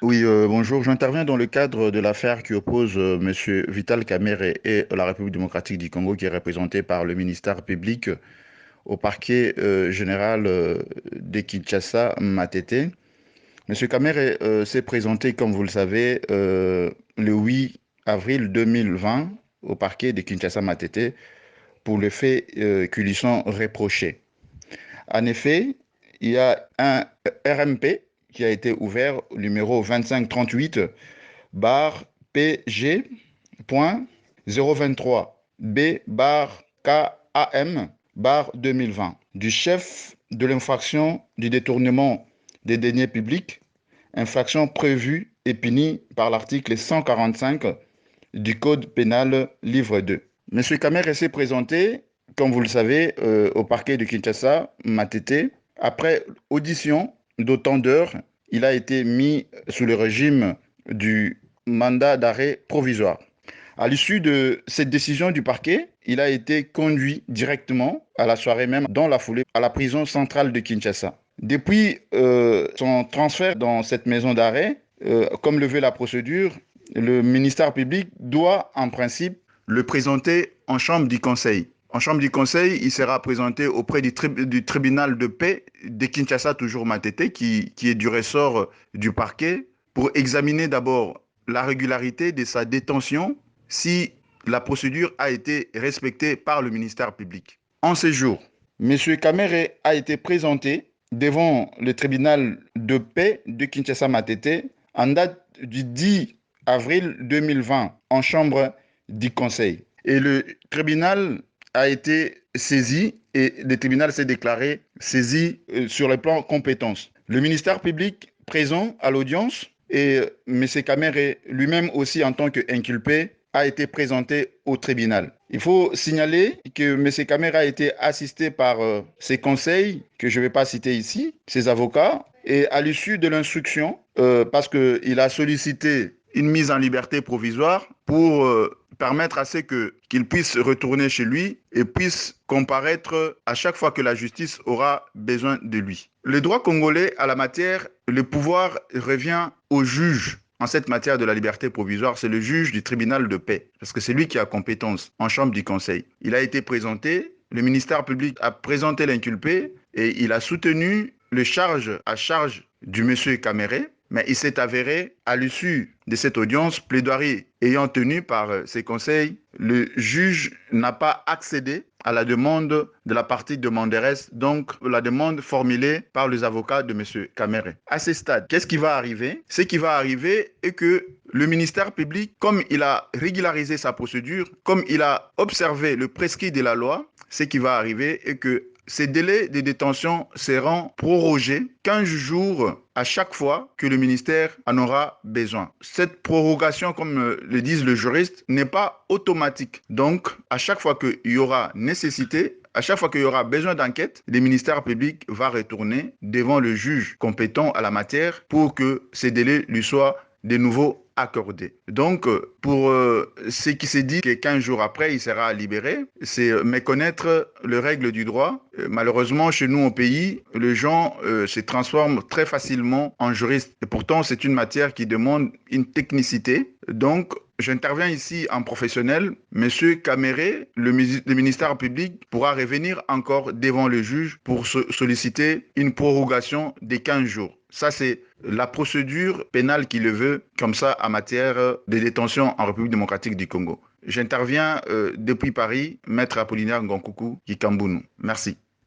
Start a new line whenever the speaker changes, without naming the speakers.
Oui, bonjour. J'interviens dans le cadre de l'affaire qui oppose Monsieur Vital Kamerhe et la République démocratique du Congo, qui est représentée par le ministère public au parquet général de Kinshasa, Matete. Monsieur Kamerhe s'est présenté, comme vous le savez, le 8 avril 2020 au parquet de Kinshasa, Matete, pour le fait qui lui sont reprochés. En effet, il y a un RMP qui a été ouvert, numéro 2538 bar PG.023 B bar KAM bar 2020 du chef de l'infraction du détournement des deniers publics, infraction prévue et punie par l'article 145 du Code pénal, livre 2. Monsieur Kamer s'est présenté, comme vous le savez, au parquet de Kinshasa, Matete. Après audition d'autant d'heures, il a été mis sous le régime du mandat d'arrêt provisoire. À l'issue de cette décision du parquet, il a été conduit directement à la soirée même, dans la foulée, à la prison centrale de Kinshasa. Depuis son transfert dans cette maison d'arrêt, comme le veut la procédure, le ministère public doit en principe le présenter en chambre du conseil. En chambre du conseil, il sera présenté auprès du tribunal de paix de Kinshasa, toujours Matete, qui est du ressort du parquet, pour examiner d'abord la régularité de sa détention, si la procédure a été respectée par le ministère public. En ces jours, M. Kamere a été présenté devant le tribunal de paix de Kinshasa Matete en date du 10 avril 2020 en chambre du conseil. Et le tribunal a été saisi et le tribunal s'est déclaré saisi sur le plan compétence. Le ministère public présent à l'audience et M. Kamere lui-même aussi en tant qu'inculpé a été présenté au tribunal. Il faut signaler que M. Kamere a été assisté par ses conseils, que je ne vais pas citer ici, ses avocats, et à l'issue de l'instruction, parce qu'il a sollicité une mise en liberté provisoire pour permettre à ce qu'il puisse retourner chez lui et puisse comparaître à chaque fois que la justice aura besoin de lui. Le droit congolais à la matière, le pouvoir revient au juge. En cette matière de la liberté provisoire, c'est le juge du tribunal de paix, parce que c'est lui qui a compétence en chambre du conseil. Il a été présenté, le ministère public a présenté l'inculpé et il a soutenu le charge à charge du monsieur Kamere, mais il s'est avéré, à l'issue de cette audience, plaidoirie ayant tenu par ses conseils, le juge n'a pas accédé à la demande de la partie demanderesse, donc la demande formulée par les avocats de M. Kamere. À ce stade, qu'est-ce qui va arriver? Ce qui va arriver est que le ministère public, comme il a régularisé sa procédure, comme il a observé le prescrit de la loi, ce qui va arriver est que ces délais de détention seront prorogés 15 jours à chaque fois que le ministère en aura besoin. Cette prorogation, comme le disent les juristes, n'est pas automatique. Donc, à chaque fois qu'il y aura nécessité, à chaque fois qu'il y aura besoin d'enquête, le ministère public va retourner devant le juge compétent à la matière pour que ces délais lui soient de nouveau accordé. Donc, pour ce qui s'est dit que 15 jours après, il sera libéré, c'est méconnaître les règles du droit. Malheureusement, chez nous au pays, les gens se transforment très facilement en juristes. Et pourtant, c'est une matière qui demande une technicité. Donc, j'interviens ici en professionnel. Monsieur Kamere, le ministère public, pourra revenir encore devant le juge pour solliciter une prorogation de 15 jours. Ça, c'est la procédure pénale qui le veut, comme ça, en matière de détention en République démocratique du Congo. J'interviens depuis Paris, Maître Apollinaire Ngonkoukou Kikambounou. Merci.